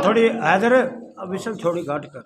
تھوڑی حیدر وسل تھوڑی گھٹ کر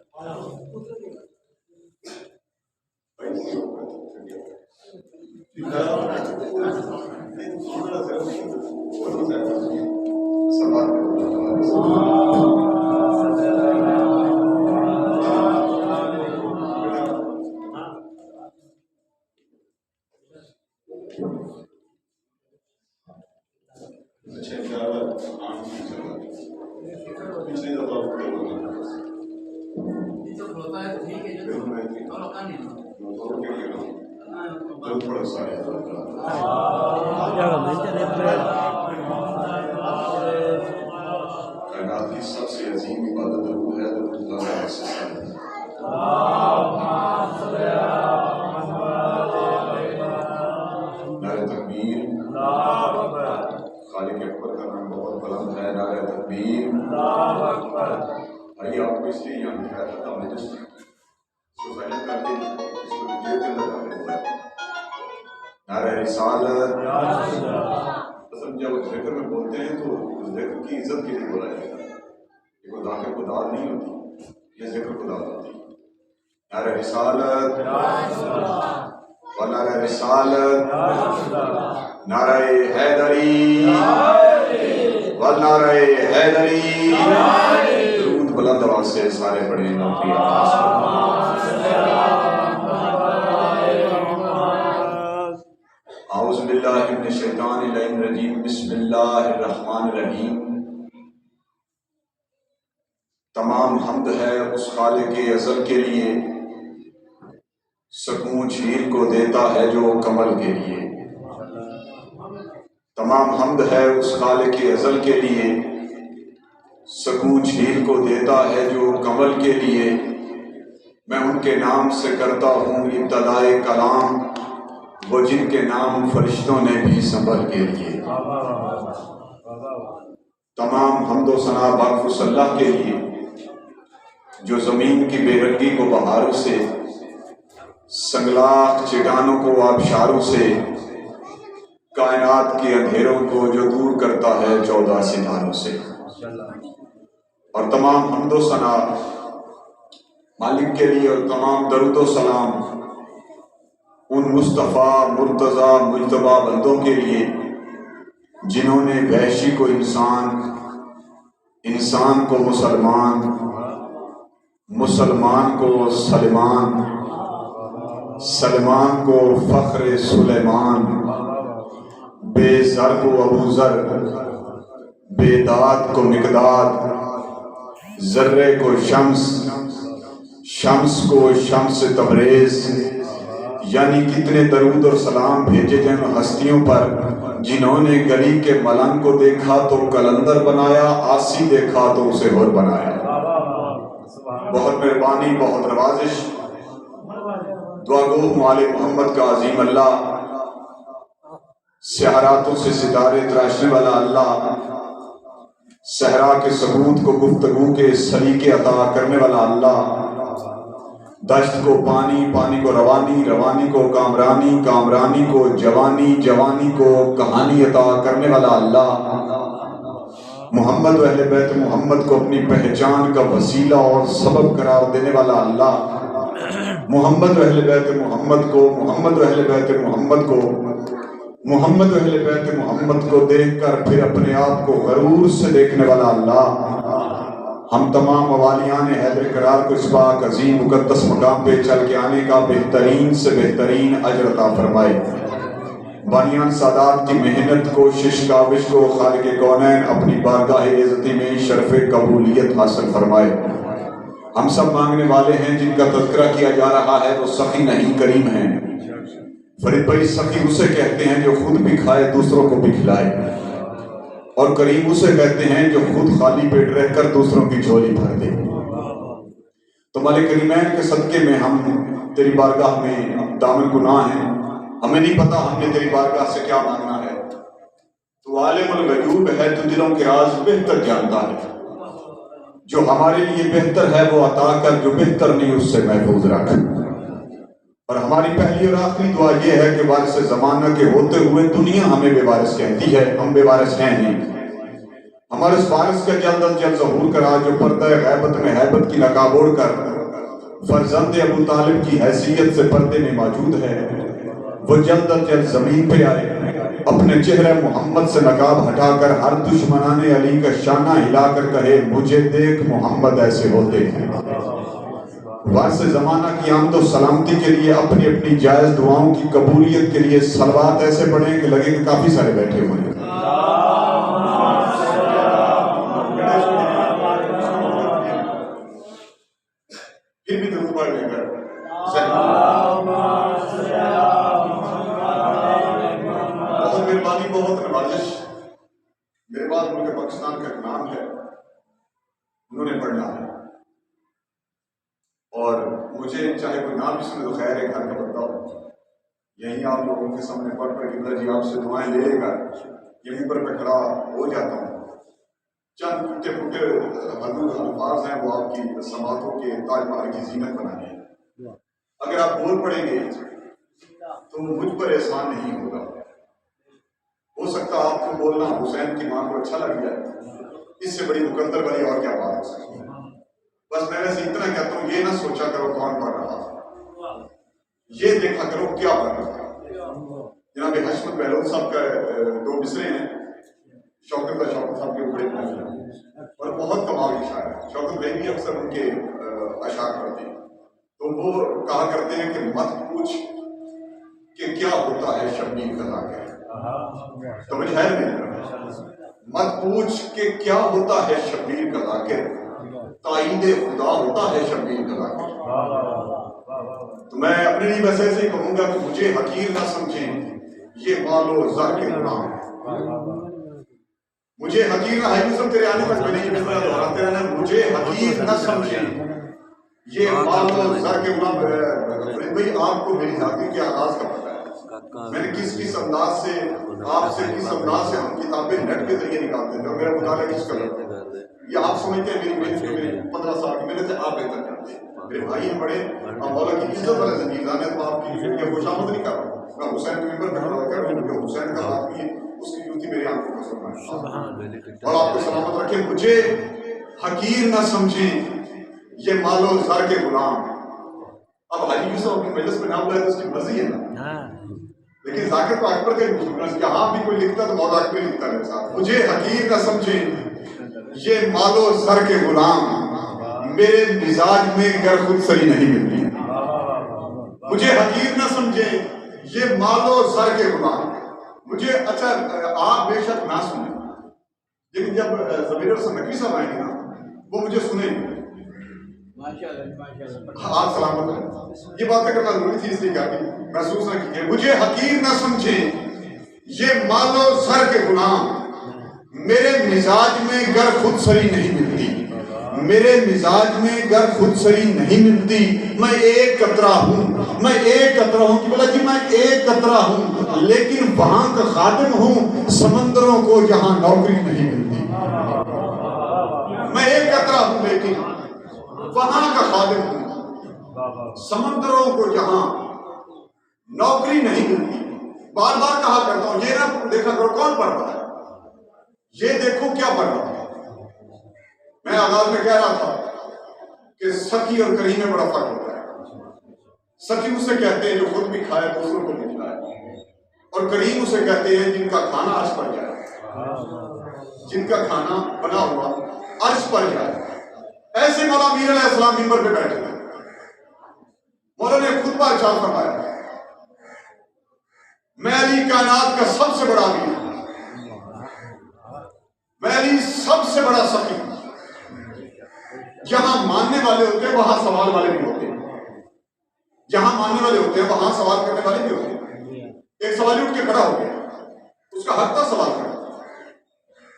کائنات کی سب سے عظیم عبادت درود ہے، درود اللہ علیہ وسلم۔ نعرہ تکبیر، خالق اکبر کا نام بہت بلند ہے، نعرہ تکبیر۔ بھائی آپ کو اس لیے یہاں دکھایا تھا ہم نے جس کو سائلنٹ کر کے اس کو جیب کے اندر ڈال دیا۔ نعرہ رسالت، جب ذکر میں بولتے ہیں تو ذکر کی عزت کے لیے بولا جاتا ہے، یہ کوئی ذاکر کو داد نہیں ہوتی، یہ ذکر کو داد ہوتی ہے۔ نعرہ رسالت و نعرہ رسالت، نعرہ حیدری و نعرہ حیدری، درود بلند آواز سے سارے پڑھیں۔ اعوذ باللہ من الشیطان الرجیم، بسم اللہ الرحمن الرحیم۔ تمام حمد ہے اس خالق ازل کے لیے، سکون جھیل کو دیتا ہے جو کمل کے لیے۔ تمام حمد ہے اس خالق ازل کے لیے، سکون جھیل کو دیتا ہے جو کمل کے لیے۔ میں ان کے نام سے کرتا ہوں ابتدائے کلام، وہ جن کے نام فرشتوں نے بھی سنبھل کے لیے۔ تمام حمد و ثنا باقی اس اللہ کے لیے جو زمین کی بے رنگی کو بہاروں سے، سنگلاخ چٹانوں کو آبشاروں سے، کائنات کے اندھیروں کو جو دور کرتا ہے 14 ستاروں سے۔ اور تمام حمد و ثنا مالک کے لیے، اور تمام درود و سلام ان مصطفیٰ مرتضیٰ مجتبیٰ بندوں کے لیے جنہوں نے وحشی کو انسان، انسان کو مسلمان، مسلمان کو سلمان، سلمان کو فخر سلیمان، بے زر کو ابو ذر، بے داد کو مقداد، ذرے کو شمس، شمس کو شمس تبریز۔ یعنی کتنے درود اور سلام بھیجے جن ہستیوں پر جنہوں نے گلی کے ملنگ کو دیکھا تو کلندر بنایا، آسی دیکھا تو اسے اور بنایا۔ بہت مہربانی، بہت نوازش، دعا گو مال محمد کا عظیم اللہ، سحراتوں سے ستارے تراشنے والا اللہ، صحرا کے ثبوت کو گفتگو کے سلیقے عطا کرنے والا اللہ، دشت کو پانی، پانی کو روانی، روانی کو کامرانی، کامرانی کو جوانی، جوانی کو کہانی عطا کرنے والا اللہ، محمد و اہل بیت محمد کو اپنی پہچان کا وسیلہ اور سبب قرار دینے والا اللہ، محمد و اہل بیت محمد کو، محمد و اہل بیت محمد کو، محمد و اہل بیت محمد کو دیکھ کر پھر اپنے آپ کو غرور سے دیکھنے والا اللہ، ہم تمام موالیان حیدر قرار کو اس پاک عظیم مقدس مقام پہ چل کے آنے کا بہترین سے بہترین اجر عطا فرمائے۔ بانیان سادات کی محنت، کوشش، کاوش کو خالق کونین اپنی بارگاہ عزتی میں شرف قبولیت حاصل فرمائے۔ ہم سب مانگنے والے ہیں جن کا تذکرہ کیا جا رہا ہے وہ سخی نہیں کریم ہیں۔ فرید بھائی، سخی اسے کہتے ہیں جو خود بھی کھائے دوسروں کو بھی کھلائے، اور کریم اسے کہتے ہیں جو خود خالی پیٹ رہ کر دوسروں کی جھولی بھر دے۔ تو مالک کریمین کے صدقے میں ہم تیری بارگاہ میں دامن گناہ ہیں، ہمیں نہیں پتا ہم نے تیری بارگاہ سے کیا مانگنا ہے۔ تو عالم الغیوب ہے، تو دلوں کے راز بہتر جانتا ہے۔ جو ہمارے لیے بہتر ہے وہ عطا کر، جو بہتر نہیں اس سے محفوظ رکھ۔ اور ہماری پہلی اور آخری دعا یہ ہے کہ وارث زمانہ کے ہوتے ہوئے دنیا ہمیں بے وارث کہتی ہے، ہم بے وارث ہیں نہیں۔ ہمارے اس وارث کا جلد از جلد ظہور کرا جو پردہ غیبت میں ہیبت کی نقاب اوڑھ کر فرزند ابو طالب کی حیثیت سے پردے میں موجود ہے، وہ جلد از جلد زمین پہ آئے، اپنے چہرہ محمد سے نقاب ہٹا کر ہر دشمنان علی کا شانہ ہلا کر کہے مجھے دیکھ محمد ایسے ہوتے ہیں۔ وارث زمانہ کی آمد و سلامتی کے لیے اپنی اپنی جائز دعاؤں کی قبولیت کے لیے صلوات ایسے پڑھیں کہ لگے کہ کافی سارے بیٹھے ہوئے ہیں۔ پھر بھی درود پڑھ لے کر بہت مہربانی، بہت نوازش۔ میرے بعد ملک پاکستان کا ایک نام ہے، انہوں نے پڑھنا ہے، اور مجھے چاہے کوئی نام بھی سنے تو خیر ہے، گھر کا بندہ ہو، یہیں آپ لوگوں کے سامنے پڑھ کر کہ جی آپ سے دعائیں لے گا، یہیں پر میں کھڑا ہو جاتا ہوں۔ چند ٹوٹے پھوٹے حدود الفاظ ہیں، وہ آپ کی سماعتوں کے تاج محل کی زینت بنانے ہیں۔ اگر آپ بول پڑیں گے تو مجھ پر احسان نہیں ہوگا، ہو سکتا آپ کو بولنا حسین کی ماں کو اچھا لگ جائے، اس سے بڑی مقدر والی اور کیا بات ہو سکتی ہے۔ بس میں ویسے اتنا کہتا ہوں، یہ نہ سوچا کرو کون پڑھ رہا تھا، یہ دیکھا کرو کیا پڑھ رہا تھا۔ جناب حشمت بہلول صاحب کا دو مصرے ہیں، شوکت صاحب کے بڑے ہیں اور بہت کمال کے شاعر ہیں۔ شوکت بھائی بھی اکثر ان کے اشعار پڑھتے ہیں، تو وہ کہا کرتے ہیں کہ مت پوچھ کہ کیا ہوتا ہے شبیر کا ذاکر، سمجھ ہے نہیں، مت پوچھ کہ کیا ہوتا ہے شبیر کا ذاکر، تائید خدا ہوتا ہے شبیر کا ذاکر۔ تو میں اپنے لیے بس ایسے ہی کہوں گا کہ مجھے حقیر نہ سمجھیں یہ مال و زر کے غلام، مجھے حقیر نہ، یوسف تیرے آنے تک میں نے یہ مصرع دہراتے رہنا، مجھے حقیر نہ سمجھیں یہ مال و زر کے غلام۔ بھائی آپ کو میری ذاتی کے آغاز کا پتہ ہے، میں نے کس انداز سے آپ سے کس انداز سے ہم کتابیں نیٹ کے ذریعے نکالتے تھے، اور میرا مطالعہ کس کا کرتا ہے، یہ آپ سمجھتے ہیں میری محنت جو میری 15 سال کی محنت ہے، آپ بہتر جانتے ہیں۔ میرے بھائی ہیں بڑے، آپ مولا کی عزت والے زندگیزان ہیں، تو آپ کی یہ خوشامد نہیں کر رہا ہوں، میں حسین کے ممبر پہ کھڑا کر رہا ہوں کہ حسین کا آدمی ہے، اس کی جوتی میری آنکھوں کو سننا ہے، اور آپ کو سلامت رکھیں۔ مجھے حقیر نہ سمجھیں یہ مال و زر کے غلام۔ اب حاجی یوسف اپنی مجلس میں نام لائے تو اس کی مرضی ہے نا، لیکن ذاکر تو اکبر کا ہی، یہاں بھی کوئی لکھتا تو مولا اکبر لکھتا میرے ساتھ۔ مجھے حقیر نہ سمجھیں یہ مال و زر کے غلام، میرے مزاج میں گر خود سری نہیں ملتی۔ مجھے حقیر نہ سمجھیں یہ مال و زر کے غلام، مجھے اچھا آپ بے شک نہ سنیں، لیکن جب ضمیر اور نقوی صاحب آئیں گے نا وہ مجھے سنیں گے۔ آپ سلامت ہیں، یہ باتیں کرنا ضروری تھی، اس لیے کہا محسوس نہ کیجیے۔ مجھے حقیر نہ سمجھیں یہ مال و زر کے غلام، میرے مزاج میں گر خود سری نہیں ملتی، میرے مزاج میں گر خود سری نہیں ملتی، میں ایک قطرہ ہوں، میں ایک قطرہ ہوں، کہ بولا جی میں ایک قطرہ ہوں، لیکن وہاں کا خادم ہوں سمندروں کو جہاں نوکری نہیں ملتی۔ میں ایک قطرہ ہوں لیکن وہاں کا خادم ہوں سمندروں کو جہاں نوکری نہیں ملتی۔ بار بار کہا کرتا ہوں، یہ نہ دیکھا کرو کون پڑھ رہا ہے، یہ دیکھو کیا پڑھ رہا ہے۔ میں آغاز میں کہہ رہا تھا کہ سخی اور کریم میں بڑا فرق ہوتا ہے۔ سخی اسے کہتے ہیں جو خود بھی کھائے دوسروں کو بھی کھلائے، اور کریم اسے کہتے ہیں جن کا کھانا عرش پر جائے، جن کا کھانا بنا ہوا عرش پر جائے۔ ایسے مولا امیر علیہ السلام منبر پہ بیٹھے تھے، مولا نے خطبہ ارشاد فرمایا، میں علی کائنات کا سب سے بڑا امیر ہوں، میں علی سب سے بڑا سخی ہوں۔ جہاں ماننے والے ہوتے ہیں وہاں سوال والے بھی ہوتے ہیں، جہاں ماننے والے ہوتے ہیں وہاں سوال کرنے والے بھی ہوتے ہیں۔ ایک سوالی اٹھ کے کھڑا ہو گیا، اس کا حق تھا سوال کرنا۔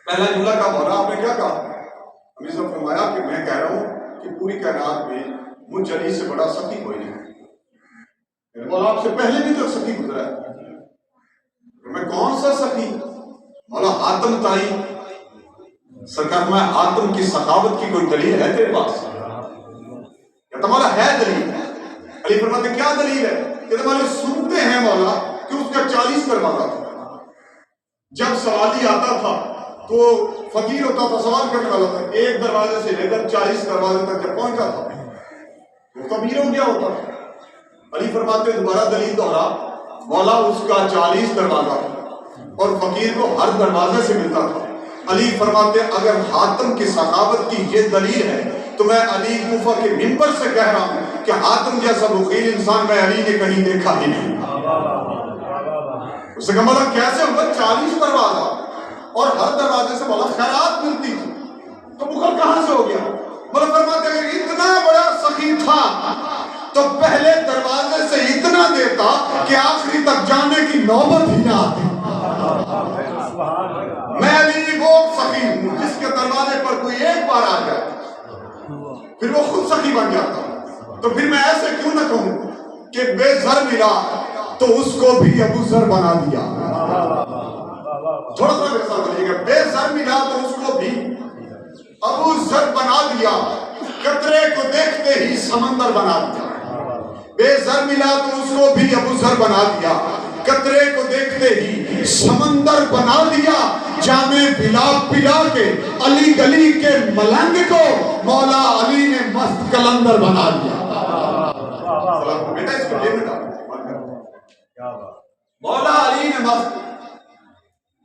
پہلا جملہ کہا مولا آپ نے کیا کہا؟ امیر صاحب فرمایا کہ میں کہہ رہا ہوں کہ پوری کائنات میں مجھ علی سے بڑا سخی کوئی نہیں۔ مولا آپ سے پہلے بھی تو سخی گزرا ہے، میں کون سا سخی؟ مولا حاتم تائی سرکار میں حاتم کی سخاوت کی کوئی دلیل ہے تیرے پاس؟ کہتا مولا ہے دلیل. علی فرماتے کیا دلیل ہے؟ کہتے مولا سنتے ہیں مولا کہ اس کا 40 دروازہ تھا. جب سوالی آتا تھا تو فقیر ہوتا تھا، سوال کرنے والا تھا، ایک دروازے سے لے کر 40 دروازے تک جب پہنچا تھا تو کبیر ہو گیا ہوتا تھا. علی فرماتے دوبارہ دلیل دوہرا. مولا اس کا 40 دروازہ تھا اور فقیر کو ہر دروازے سے ملتا تھا. علی فرماتے اگر حاتم کی سخاوت کی یہ دلیل ہے تو میں علی کوفہ کے منبر سے کہہ رہا ہوں کہ حاتم جیسا بخیل انسان میں علی نے کہیں دیکھا ہی نہیں. اس سے کہا مولا کیسے ہوگا 40 دروازہ اور ہر دروازے سے مولا خیرات ملتی تھی تو بخل کہاں سے ہو گیا؟ مولا فرماتے اگر اتنا بڑا سخی تھا تو پہلے دروازے سے اتنا دیتا کہ آخری تک جانے کی نوبت ہی نہ آتی. میں علی وہ سخی ہوں جس کے دروازے پر کوئی ایک بار آ جائے پھر وہ خود سخی بن جاتا. تو پھر میں ایسے کیوں نہ کہوں کہ بے زر ملا تو اس کو بھی ابو ذر بنا دیا. تھوڑا سا میرے ساتھ بولیے گا. بے زر ملا تو اس کو بھی ابو ذر بنا دیا، قطرے کو دیکھتے ہی سمندر بنا دیا. بے زر ملا تو اس کو بھی ابو ذر بنا دیا، قطرے کو دیکھتے ہی سمندر بنا دیا. جامع پلا پلا کے علی گلی کے ملنگ کو مولا علی نے مست کلندر بنا دیا. بیٹا اس کو لے بیٹا. مولا علی نے مست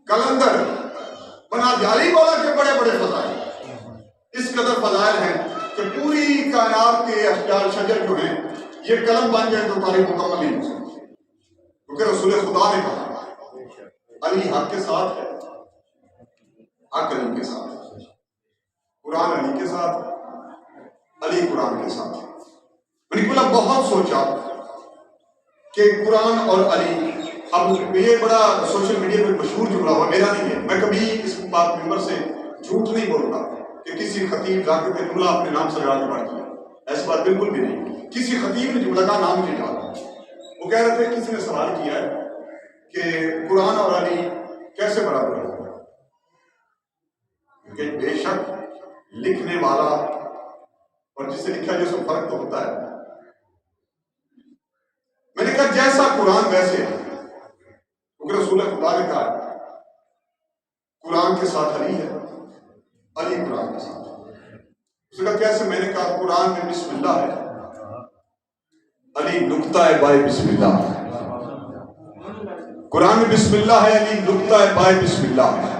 کلندر بنا دیا. علی مولا کے بڑے بڑے فضائل، اس قدر فضائل ہیں کہ پوری کائنات کے اشجار شجر جو ہیں یہ قلم بن جائے تو تاریخ مکمل نہیں ہو سکتی. کیونکہ رسول خدا نے کہا علی حق کے ساتھ ہے، حق علی کے ساتھ ہے، قرآن علی کے ساتھ، علی قرآن کے ساتھ. میں نے بولا بہت سوچا کہ قرآن اور علی. اب یہ بڑا سوشل میڈیا پر مشہور جملہ ہوا، میرا نہیں ہے، میں کبھی اس بات ممبر سے جھوٹ نہیں بولتا کہ کسی خطیب ذاکر کے جملہ اپنے نام سے لگا کے پڑھ دیا. ایسی بات بالکل بھی نہیں. کسی خطیب نے جملہ کا نام نہیں ڈالا. وہ کہہ رہے تھے کسی نے سوال کیا ہے کہ قرآن اور علی کیسے برابر ہے؟ کہ بے شک لکھنے والا اور جس سے لکھا جائے اس کو فرق تو ہوتا ہے. میں نے کہا جیسا قرآن ویسے ہے. کیونکہ رسول خدا نے کہا قرآن کے ساتھ علی ہے، علی قرآن کے ساتھ. اس نے کہا کیسے؟ میں نے کہا قرآن میں بسم اللہ ہے، علی نقطہ بائے بسم اللہ ہے. قرآن میں بسم اللہ ہے، علی نقطہ بائے بسم اللہ ہے.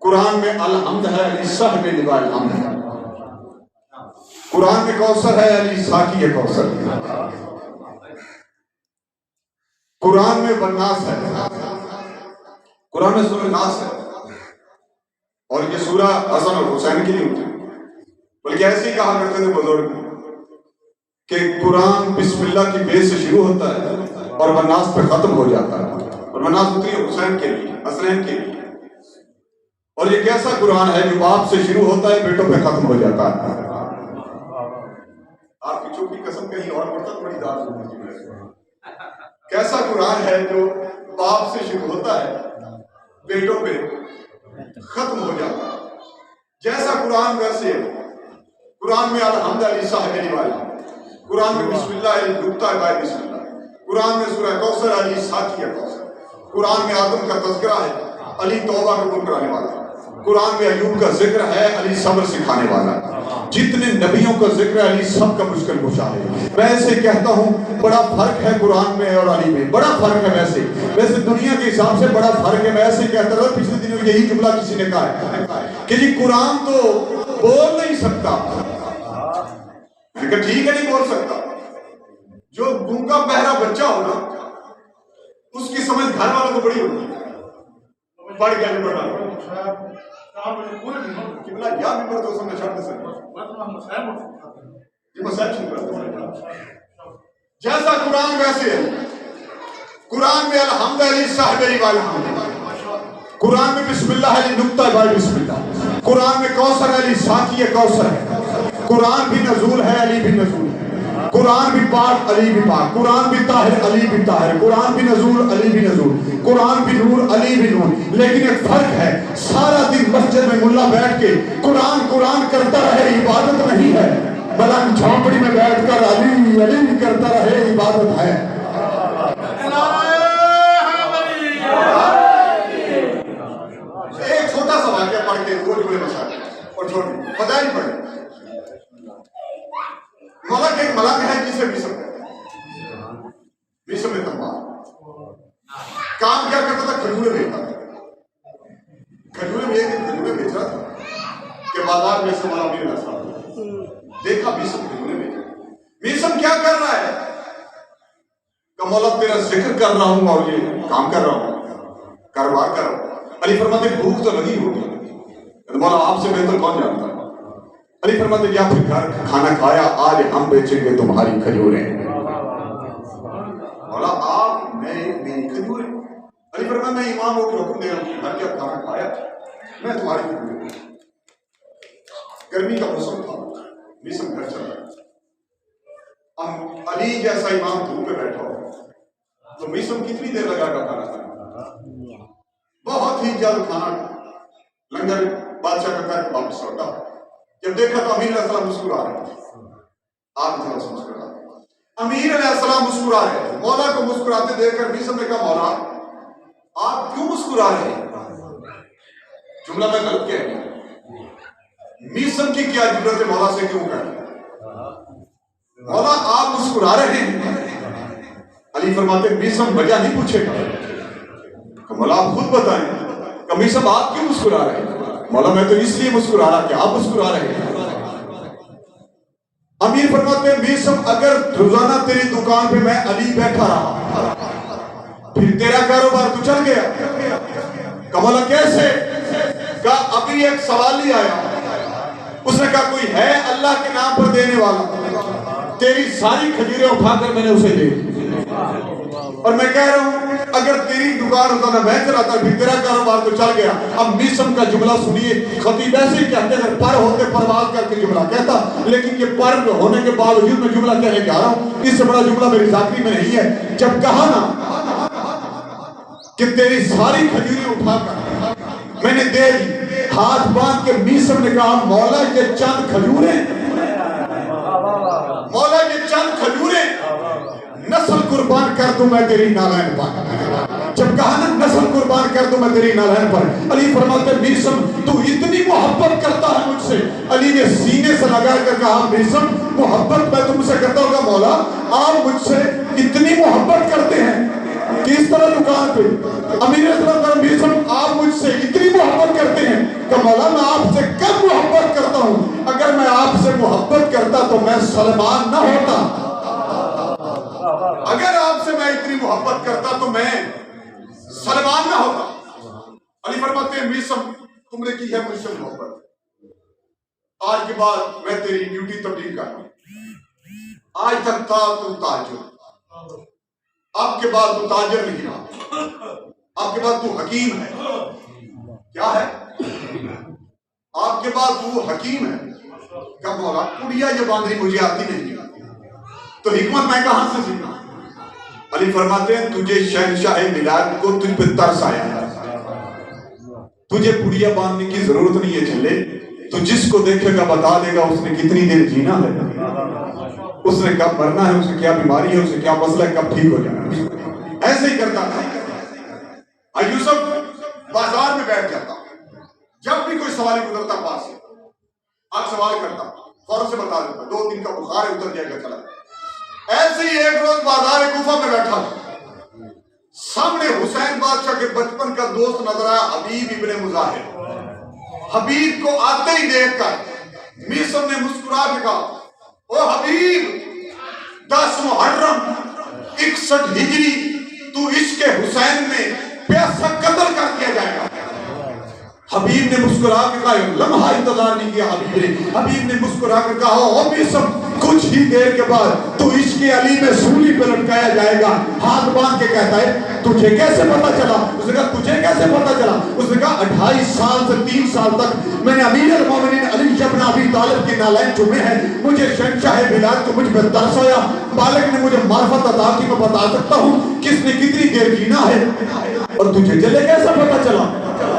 قرآن میں الحمد ہے، علی صاحب لواء الحمد ہے. قرآن میں کوثر ہے، علی ساقی کوثر ہے. قرآن میں والناس ہے، قرآن میں سورہ ناس ہے. اور یہ سورہ حسن اور حسین کی نہیں ہوتی، بلکہ ایسے ہی کہا کرتے تھے بزرگ کہ قرآن بسم اللہ کی بے سے شروع ہوتا ہے اور والناس پہ ختم ہو جاتا ہے. اور والناس ہوتی ہے حسین کے لیے، حسنین کے لیے. اور یہ کیسا قرآن ہے جو باپ سے شروع ہوتا ہے بیٹوں پہ ختم ہو جاتا ہے. آپ کی چوک کی قسم کہیں اور پڑتا تھوڑی داد ہوتی ہے. کیسا قرآن ہے جو باپ سے شروع ہوتا ہے بیٹوں پہ ختم ہو جاتا ہے. جیسا قرآن ویسے قرآن میں الحمد علی صاحب علی والا، قرآن میں بسم اللہ علی نقطہ بائے بسم اللہ، قرآن میں سورہ کوثر علی ساقی کوثر، قرآن میں آدم کا تذکرہ ہے، علی توبہ قبول کرانے والا، قرآن میں ایوب کا ذکر ہے، علی صبر سکھانے والا. جتنے نبیوں کا ذکر ہے علی سب کا مشکل کشا ہے. میں ایسے کہتا ہوں بڑا فرق ہے قرآن میں اور علی میں، بڑا فرق ہے. ویسے دنیا کے حساب سے بڑا فرق ہے. میں ایسے کہتا رہا پچھلے دنوں یہی جملہ کسی نے کہا ہے کہ جی قرآن تو بول نہیں سکتا. ٹھیک ہے نہیں بول سکتا. جو گونگا بہرا بچہ ہو نا اس کی سمجھ گھر والوں کو بڑی ہوتی ہے. پڑھ گیا نہیں پڑھا یا بھی تو سمجھ چھڑ دے سکتے. جیسا قرآن ویسے ہے. قرآن میں الحمد علی صاحب علی والا، قرآن میں بسم اللہ علی نقطہ بائے بسم اللہ، قرآن میں کوثر علی ساقی کوثر ہے. قرآن بھی نزول ہے، علی بھی نزول ہے. قرآن بھی پاک، علی بھی پاک. قرآن بھی طاہر، علی بھی طاہر. قرآن بھی نزول، علی بھی نزول. قرآن بھی نور، علی بھی نور. لیکن ایک فرق ہے، سارا دن مسجد میں ملا بیٹھ کے قرآن قرآن کرتا رہے عبادت نہیں ہے، بلند جھونپڑی میں بیٹھ کر علی علی کرتا رہے عبادت ہے۔ ایک چھوٹا سا واقعہ پڑھ کے دو جملے بچا اور چھوڑ پتہ ہی پڑے۔ ملک ایک ملک ہے جسے بسم کہتے ہیں، بسم تمام کام کیا کرتا تھا؟ کھجورے بیچتا تھا۔ کھجورے میں ایک دن کھجورے بیچ رہا تھا کہ بازار میں سے والا میرے نصاب دیکھا بسم کھجورے بیچ رہا۔ بسم کیا کر رہا ہے کہ مولا تیرا ذکر کر رہا ہوں اور یہ کام کر رہا ہوں، کاروبار کر رہا ہوں۔ علی فرماتے بھوک تو لگی ہوگی، مولا آپ سے بہتر کون جانتا ہے؟ علی فرماتے یا پھر گھر کھانا کھایا، آج ہم بیچیں گے تمہاری کھجوریں۔ مولا آپ میری کھجوریں؟ علی فرماتے میں امام ہو کے حکم دے رہا ہوں، گھر کیا کھانا کھایا، میں تمہاری کھجوریں۔ گرمی کا موسم تھا، موسم گھر چل رہا، علی جیسا امام دھوپ پہ بیٹھا ہو تو میسم کتنی دیر لگا کر کھانا کھانا؟ بہت ہی جلد کھانا لنگر بادشاہ کا کر واپس لوٹا۔ جب دیکھا تو امیر علیہ السلام مسکرا رہے ہیں، آپ تھوڑا سا مسکرا رہے ہیں، امیر علیہ السلام مسکرا رہے ہیں۔ مولا کو مسکراتے دیکھ کر میسم نے کہا مولا آپ کیوں مسکرا رہے ہیں؟ جملہ میں غلط کہہ گیا، میسم کی کیا ضرورت ہے مولا سے کیوں کہنا؟ مولا آپ مسکرا رہے ہیں۔ علی فرماتے میسم وجہ نہیں پوچھے گا کہ مولا آپ خود بتائیں کہ میسم آپ کیوں مسکرا رہے ہیں؟ مولا میں تو اس لیے مسکرا رہا کہ آپ مسکرا رہے ہیں۔ امیر فرماتے ہیں میسم اگر روزانہ تیری دکان پہ میں علی بیٹھا رہا پھر تیرا کاروبار تو چل گیا؟ کہ مولا کیسے؟ کہا ابھی ایک سوالی آیا، اس نے کہا کوئی ہے اللہ کے نام پر دینے والا؟ تیری ساری کھجوریں اٹھا کر میں نے اسے دے دی، اور میں کہہ رہا ہوں اگر تیری دکان روزانہ میں چلاتا پھر تیرا کاروبار تو چل گیا۔ اب میسم کا جملہ سنیے، خطیب ایسے ہی کہتے ہیں پر ہوتے پرواز کر کے جملہ کہتا، لیکن یہ پر ہونے کے باوجود میں جملہ کہنے جا رہا ہوں، اس سے بڑا جملہ میری ذاکری میں نہیں ہے۔ جب کہا نا کہ تیری ساری کھجوریں اٹھا کر میں نے دے دی، ہاتھ باندھ کے میسم نے کہا مولا یہ چند کھجوریں، مولا یہ چند کھجوریں، نسل قربان کر دوں میں تیری نالین پر۔ جب کہا نا نسل قربان کر دوں میں تیری نالین پر، علی فرماتے میسم تو اتنی محبت کرتا ہے مجھ سے؟ علی نے سینے سے لگا کر کہا میسم محبت میں تم سے کرتا ہوگا مولا، آپ مجھ سے اتنی محبت کرتے ہیں کہ اس طرح دکان پہ امیر اسلام میسم آپ مجھ سے اتنی محبت کرتے ہیں کہ مولا میں آپ سے کب محبت کرتا ہوں؟ اگر میں آپ سے محبت کرتا تو میں سلمان نہ ہوتا، اگر آپ سے میں اتنی محبت کرتا تو میں سلمان نہ ہوتا۔ علی فرماتے ہیں میسم تم نے کی ہے مجھ سے محبت، آج کے بعد میں تیری ڈیوٹی تبدیل کر رہا ہوں۔ آج تک تھا تو تاجر، اب کے بعد تو تاجر نہیں رہا، اب کے بعد تو حکیم ہے۔ کیا ہے؟ آپ کے بعد تو حکیم ہے۔ کب مولا کڑیا یہ باندھنی مجھے آتی نہیں تو حکمت میں کہاں سے سیکھا؟ علی فرماتے ہیں تجھے شہنشاہ میلاد کو تجھ پہ ترس آیا ہے، تجھے پڑیا باندھنے کی ضرورت نہیں ہے چلے، تو جس کو دیکھے گا بتا دے گا اس نے کتنی دیر جینا ہے، اس نے کب مرنا ہے، اسے کیا بیماری ہے، اسے کیا مسئلہ ہے، کب ٹھیک ہو جانا ہے۔ ایسے ہی کرتا تھا یوسف، بازار میں بیٹھ جاتا، جب بھی کوئی سوالی گزرتا پاس سے آپ سوال کرتا فوراً سے بتا دیتا، 2 دن کا بخار ہے اتر جائے گا چلا۔ ایسے ہی ایک روز بازار کوفہ میں بیٹھا سامنے حسین بادشاہ کے بچپن کا دوست نظر آیا حبیب ابن مظاہر۔ حبیب کو آتے ہی دیکھ کر میسم نے مسکرا کے کہا او حبیب 10 محرم 61 ہجری تو عشق حسین میں پیسہ قتل کر دیا جائے گا۔ حبیب نے مسکرا کے کہا لمحہ انتظار نہیں کیا، حبیب نے مسکرا کے کہا او میسم کچھ ہی دیر کے بعد تو عشق علی میں سولی پہ لٹکایا جائے گا۔ ہاتھ باندھ کے کہتا ہے تجھے کیسے پتا چلا؟ اس نے کہا تجھے کیسے پتا چلا؟ اس نے کہا 28 سال سے 3 سال تک میں نے امیر المومنین علی بن ابی طالب کی نالین چومے ہیں، مجھے شہنشاہ میلاد کو مجھ پہ ترس آیا، بالغ نے مجھے معرفت عطا کی، میں بتا سکتا ہوں کس نے کتنی دیر جینا ہے، اور تجھے چلے کیسے پتا چلا؟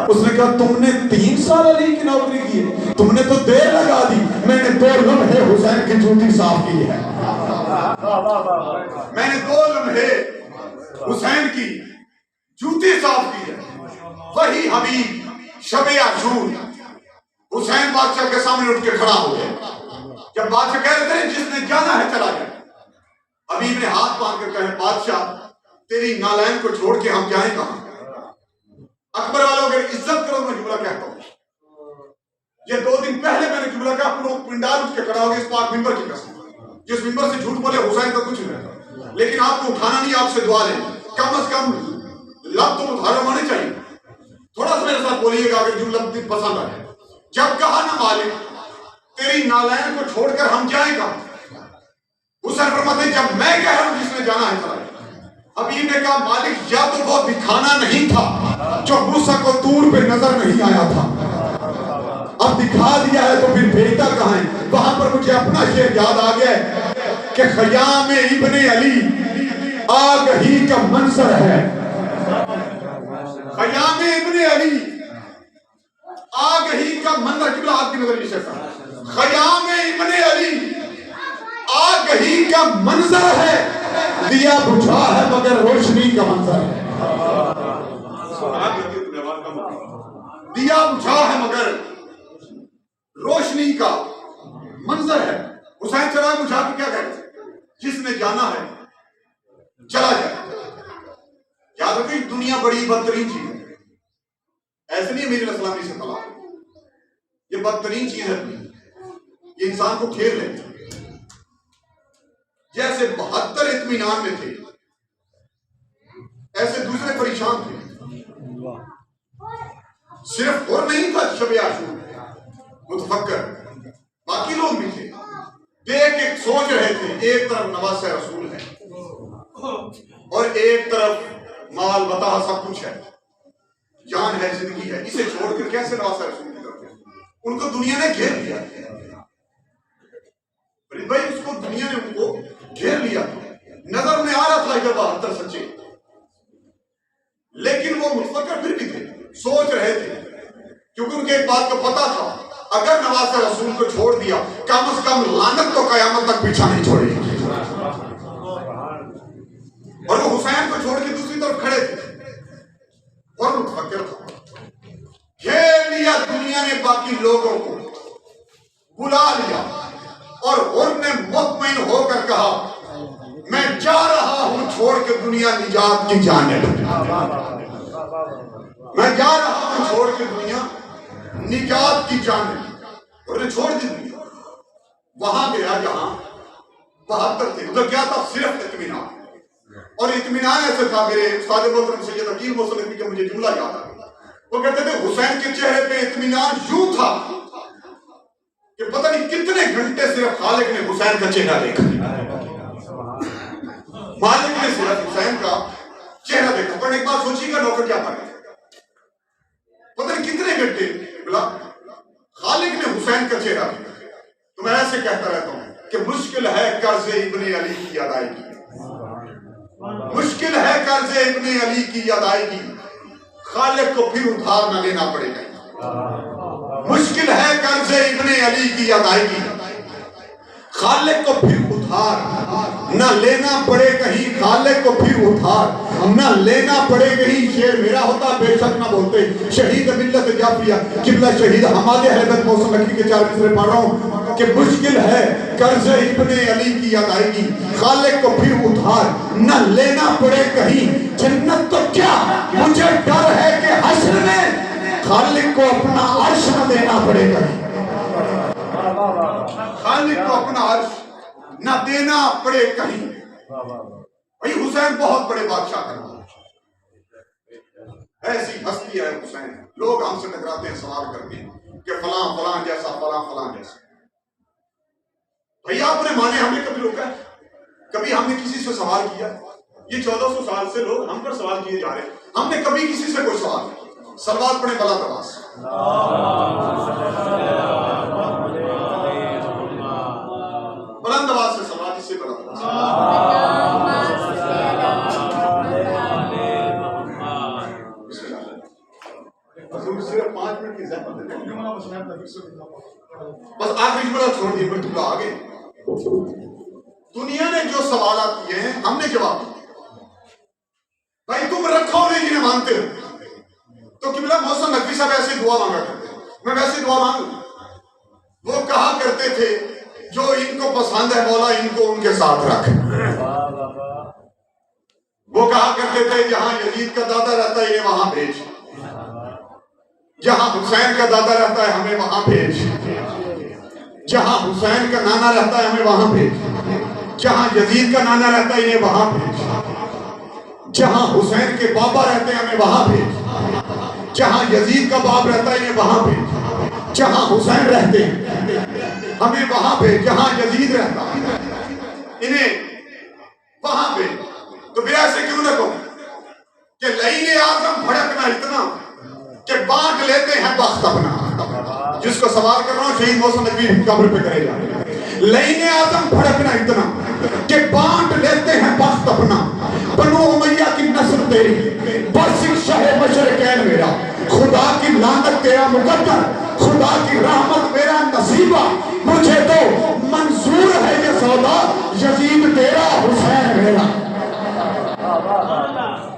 اس نے کہا تم نے 3 سال علی کی نوکری کی ہے، تم نے تو دیر لگا دی، میں نے 2 لمحے حسین کی جوتی صاف کی ہے، میں نے 2 لمحے حسین کی جوتی صاف کی ہے۔ وہی حبیب شب عاشور حسین بادشاہ کے سامنے اٹھ کے کھڑا ہو گیا۔ جب بادشاہ کہہ رہے تھے جس نے جانا ہے چلا جائے، حبیب نے ہاتھ باندھ کر کہے بادشاہ تیری نالین کو چھوڑ کے ہم جائیں کہاں؟ اکبر والوں اگر عزت کرو میں جملہ کہتا ہوں، یہ 2 دن پہلے میں نے جملہ کہا پورا پنڈال اٹھ کے کھڑا ہو گیا اس پاک ممبر کی قسم، جس ممبر سے جھوٹ بولے حسین کا کچھ نہیں رہتا، لیکن آپ کو اٹھانا نہیں، آپ سے دعا لیں، کم از کم لب تو ادھارے ہونے چاہیے، تھوڑا سا میرے ساتھ بولیے گا اگر جملہ پسند آئے۔ جب کہا نا مالک تیری نالین کو چھوڑ کر ہم جائیں گا، حسین فرماتے ہیں جب میں کہہ رہا ہوں جس نے جانا ہے چلا جائے۔ حبیب نے کہا مالک یا تو وہ دکھانا نہیں تھا جو موسیٰ کو دور پہ نظر نہیں آیا تھا، اب دکھا دیا ہے تو پھر بھیجتا کہاں ہے؟ وہاں پر مجھے اپنا شعر یاد آ گیا ہے کہ خیام ابن علی آگہی کا منظر ہے، خیام ابن علی آگہی کا منظر، قبلہ آپ کی نظر نیچے کریں، خیام ابن علی آگہی کا منظر ہے، دیا بجھا ہے مگر روشنی کا منظر ہے، دیا بجھا ہے مگر روشنی کا منظر ہے۔ حسین چلا بجھا کے کیا کہتے جس نے جانا ہے چلا جائے۔ یاد رکھیں دنیا بڑی بدترین چیز ہے، ایسے نہیں میرے اسلامی سے طلاق، یہ بدترین چیز ہے، یہ انسان کو کھیر لیتا ہے۔ جیسے 72 اطمینان میں تھے ایسے دوسرے پریشان تھے، صرف اور نہیں تھا شب عاشور متفکر، باقی لوگ بھی تھے، دیکھ ایک سوچ رہے تھے، ایک طرف نواز رسول ہے اور ایک طرف مال بتا سب کچھ ہے، جان ہے، زندگی ہے، اسے چھوڑ کر کیسے نواز رسول کی طرف ہے؟ ان کو دنیا نے گھیر لیا، بھائی اس کو دنیا نے ان کو گھیر لیا، نظر میں آ رہا تھا کہ 72 سچے، لیکن وہ متفکر پھر بھی تھے، سوچ رہے تھے، کیونکہ ان کے ایک بات کا پتا تھا اگر نواز رسول کو چھوڑ دیا کم از کم لعنت تو قیامت تک پیچھا نہیں چھوڑے گی، اور وہ حسین کو چھوڑ کے دوسری طرف کھڑے تھے اور متفکر تھا، گھیر لیا دنیا نے باقی لوگوں کو، بلا لیا اور ان نے مطمئن ہو کر کہا میں جا رہا ہوں چھوڑ کے دنیا نجات کی جانب، میں جا رہا ہوں چھوڑ کے دنیا نجات کی جانب، اور نے چھوڑ دی دنیا، وہاں گیا جہاں 72 تھے، ادھر کیا تھا صرف اطمینان، اور اطمینان ایسے تھا، میرے استاد محترم سید عقیل موسیٰ کا مجھے جملہ یاد آ گیا، وہ کہتے تھے حسین کے چہرے پہ اطمینان یوں تھا کہ پتہ نہیں کتنے گھنٹے صرف خالق نے حسین کا چہرہ دیکھا، مالک نے صرف حسین کا چہرہ دیکھا، پر ایک بات سوچی گا ڈاکٹر کیا پڑھے، پتہ نہیں کتنے گھنٹے بلا خالق نے حسین کا چہرہ دیکھا۔ تو میں ایسے کہتا رہتا ہوں کہ مشکل ہے قرض ابن علی کی ادائیگی، مشکل ہے قرض ابن علی کی ادائیگی، خالق کو پھر ادھار نہ لینا پڑے گا، مشکل ہے قرض ابن علی کی ادائیگی، خالق کو پھر ادھار نہ لینا پڑے کہیں، خالق کو پھر ادھار نہ لینا پڑے کہیں، شعر میرا ہوتا بے شک نہ بولتے، شہید ملت جعفریہ قبلہ شہید حماد اہل بیت موسم لکی کے 4 مصرے پڑھ رہا ہوں کہ مشکل ہے قرض ابن علی کی ادائیگی، خالق کو پھر ادھار نہ لینا پڑے کہیں، جنت تو کیا مجھے ڈر ہے کہ حشر میں خالق کو اپنا عرش نہ دینا پڑے گا، خالق کو اپنا عرش نہ دینا پڑے کہیں۔ بھائی حسین بہت بڑے بادشاہ کا ایسی ہستی ہے حسین، لوگ ہم سے ٹکراتے ہیں، سوال کرتے ہیں کہ فلاں فلاں جیسا، فلاں فلاں جیسا، بھئی آپ نے مانے، ہم نے کبھی روکا ہے؟ کبھی ہم نے کسی سے سوال کیا؟ یہ 1400 سال سے لوگ ہم پر سوال کیے جا رہے ہیں، ہم نے کبھی کسی سے کوئی سوال نہیں، سلوات پڑھیں بلا تواس، بلند آواز سے سلوات، اس سے بلند حضور بس آخری جملہ چھوڑ دیے پھر تم آگے. دنیا نے جو سوالات کیے ہیں ہم نے جواب دیا. بھائی تم رکھو نہیں جنہیں مانتے ہو تو قبلہ محسن نقوی صاحب ایسے دعا مانگا کرتے ہیں. میں ویسے دعا مانگوں. وہ کہا کرتے تھے جو ان کو پسند ہے مولا ان کو ان کے ساتھ رکھ. وہ کہا کرتے تھے جہاں یزید کا دادا رہتا ہے انہیں وہاں بھیج, جہاں حسین کا دادا رہتا ہے ہمیں وہاں بھیج, جہاں حسین کا نانا رہتا ہے ہمیں وہاں بھیج, جہاں یزید کا نانا رہتا ہے انہیں وہاں بھیج, جہاں حسین کے بابا رہتے ہیں ہمیں وہاں بھیج, جہاں یزید کا باپ رہتا ہے انہیں وہاں بھیج, جہاں حسین رہتے ہیں ہمیں وہاں بھیج, جہاں یزید رہتا ہے انہیں وہاں بھیج. تو پھر ایسے کیوں نہ کہوں کہ لعین اعظم بھڑکنا اتنا کہ بانٹ لیتے ہیں بخت اپنا. جس کو سوال کر رہا ہوں شہید محسن نقوی قبر پہ کرے جا. لعین اعظم بھڑکنا اتنا کہ بانٹ لیتے ہیں بخت اپنا. بنو امیہ کی نسل تیری بس ایک شہ مشرقین میرا, خدا کی لعنت تیرا مقدر, خدا کی رحمت میرا نصیبہ, مجھے تو منظور ہے یہ سودا, یزید تیرا حسین میرا.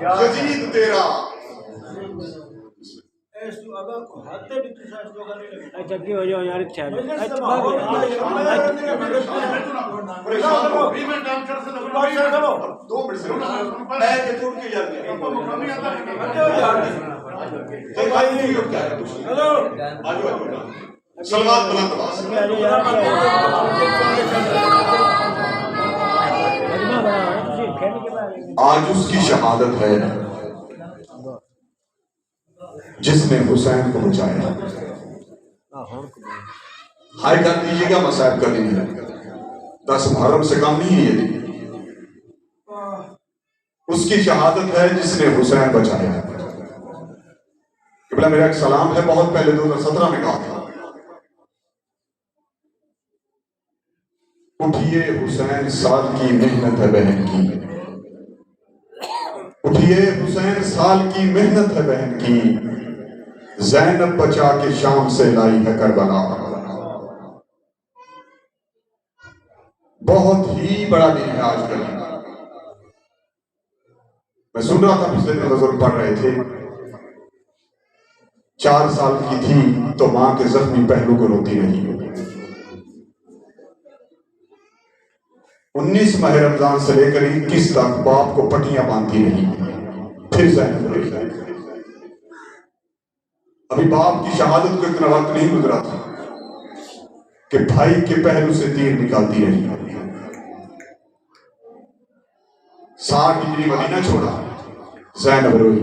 یزید تیرا اچھا کی ہو جاؤ یار اچھا سلوات بلند آواز. آج اس کی شہادت ہے جس نے حسین کو بچایا. ہائے کر دیجیے گا مصائب کا دن ہے, 10 محرم سے کم نہیں ہے یہ دن. اس کی شہادت ہے جس نے حسین بچایا. قبلہ میرا ایک سلام ہے بہت پہلے 2017 میں کہا تھا, اٹھیے حسین سال کی محنت ہے بہن کی, اٹھیے حسین سال کی محنت ہے بہن کی, زینب بچا کے شام سے لائی ہے کربلا. بہت ہی بڑا دن ہے آج کل. میں سن رہا تھا پچھلے دن بزرگ پڑھ رہے تھے, 4 سال کی تھی تو ماں کے زخمی پہلو کو روتی رہی. 19 ماہ رمضان سے لے کر 21 تک باپ کو پٹیاں باندھتی رہی. پھر زینب رہی. ابھی باپ کی شہادت کو اتنا وقت نہیں گزرا تھا کہ بھائی کے پہلو سے تیر نکالتی رہی. 60 ہجری مدینہ چھوڑا, زینب روئی.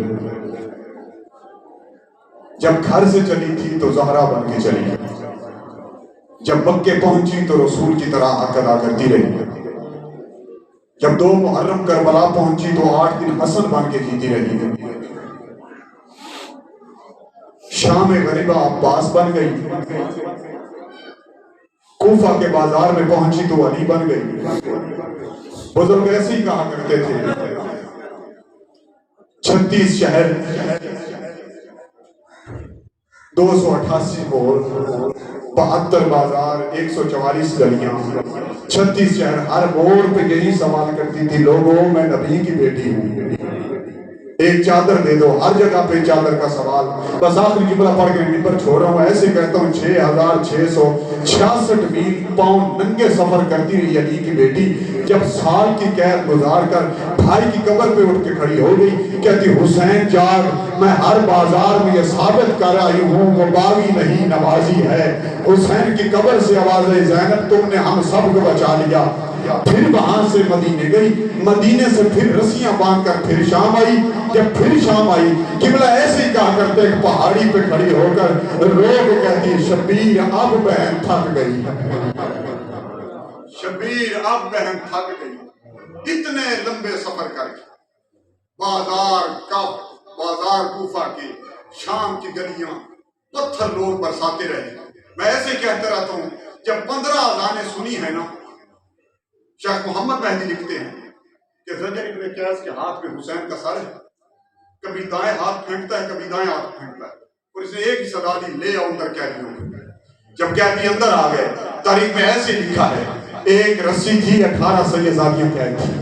جب گھر سے چلی تھی تو زہرا بن کے چلی, جب مکے پہنچی تو رسول کی طرح حق ادا کرتی رہی. جب 2 محرم کربلا پہنچی تو 8 دن حسن بن کے جیتی رہی. شام غریبہ عباس بن گئی, کوفہ کے بازار میں پہنچی تو علی بن گئی. بزرگ ایسے ہی کہا کرتے تھے, 36 شہر 288 بول 72 بازار 144 گلیاں, 36 شہر. ہر موڑ پہ یہی سوال کرتی تھی, لوگوں میں نبی کی بیٹی ہوں, ایک چادر دے دو. ہر جگہ پہ چادر کا سوال. بس آخری جملہ پڑھ کے ممبر چھوڑ رہا ہوں. ایسے کہتا ہوں 6666 میل پاؤں ننگے سفر کرتی رہی علی کی بیٹی. جب سال کی قید گزار کر بھائی کی قبر پہ اٹھ کے کھڑی ہو گئی, کہتی حسین جاگ, میں ہر بازار میں یہ ثابت کر آئی ہوں وہ باغی نہیں نوازی ہے. حسین کی قبر سے آواز آئی, زینب تم نے ہم سب کو بچا لیا. پھر وہاں سے مدینے گئی, مدینے سے پھر رسیاں باندھ کر پھر شام آئی. جب پھر شام آئی قبلہ ایسے ہی کہا کرتے ایک پہاڑی پہ کھڑی ہو کر رو کے کہتی, شبیر اب بہن تھک گئی, شبیر اب بہن تھک گئی. اتنے لمبے سفر کر کے بازار کوفہ کے, شام کی گلیاں پتھر لوگ برساتے رہے. میں ایسے کہتے رہتا ہوں, جب 15 اذانیں سنی ہے نا, شیخ محمد مہدی لکھتے ہیں کہ زجر ابن قیس کے ہاتھ میں حسین کا سر ہے, کبھی دائیں ہاتھ پھینکتا ہے کبھی دائیں ہاتھ پھینکتا ہے. اور اس نے ایک ہی صدا دی، لے آؤ اندر قیدیوں کو۔ جب قیدی اندر آ گئے، تاریخ میں ایسے لکھا ہے ایک رسی تھی، 18 شہزادیاں قید تھی،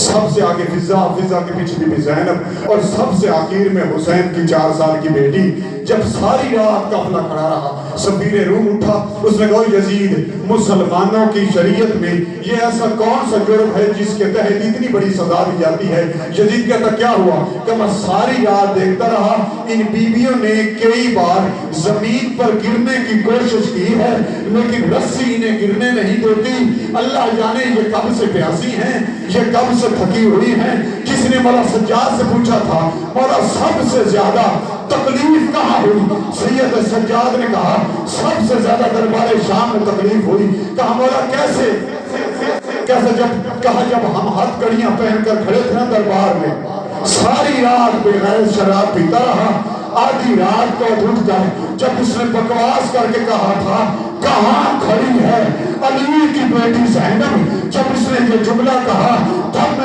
سب سے آگے فضا، فضا کے پیچھے بی بی زینب، اور سب سے آخر میں حسین کی 4 سال کی بیٹی۔ جب ساری رات قافلہ کھڑا رہا، سفیر روم اٹھا، اس نے کہا یزید، مسلمانوں کی شریعت میں یہ ایسا کون سا جرم ہے جس کے تحت اتنی بڑی سزا دی جاتی ہے؟ یزید کہتا کیا ہوا؟ کہ میں ساری رات دیکھتا رہا، ان بیویوں نے کئی بار زمین پر گرنے کی کوشش کی ہے لیکن رسی انہیں گرنے نہیں دیتی۔ اللہ جانے یہ کب سے پیاسی ہیں، یہ کب سے تھکی ہوئی ہیں۔ کسی نے مولا سجاد سے پوچھا تھا مولا سب سے زیادہ تکلیف کہاں ہوئی؟ سید سجاد نے کہا سب سے زیادہ دربار شام میں تکلیف ہوئی۔ کہا مولا کیسے؟ جب ہم ہاتھ کڑیاں پہن کر کھڑے تھے نا دربار میں، ساری رات بغیر شراب پیتا رہا، آدھی رات کو اٹھ جائے، جب اس نے بکواس کر کے کہا تھا کہاں کھڑی ہے علی کی بیٹی زینب، جب اس نے یہ جملہ کہا تب